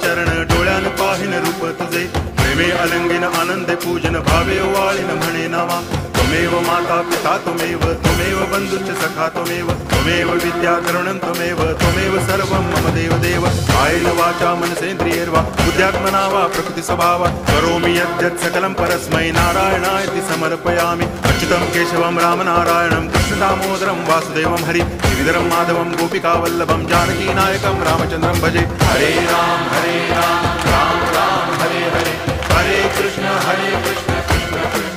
चरण डोळ्यान पाहिन रूप तुझे प्रेमे अलंगिन आनंदे पूजन भावे वाळीन म्हणे नावा त्वमेव माता पिता त्वमेव त्वमेव बंधुश्च सखा त्वमेव त्वमेव विद्या करुणं त्वमेव सर्वं मम देव देव कायेन वाचा मनसेन्द्रियैर्वा बुद्ध्यात्मना वा प्रकृति स्वभावात् करोमि यद्यत् सकलं परस्मै नारायणायति समर्पयामि अच्युतं केशवं रामनारायणं कृष्णदामोदरं वासुदेवं हरि गिरिधरं माधवं गोपिकावल्लभं जानकीनायकं रामचन्द्रं भजे हरे राम राम राम हरे हरे हरे कृष्ण कृष्ण कृष्ण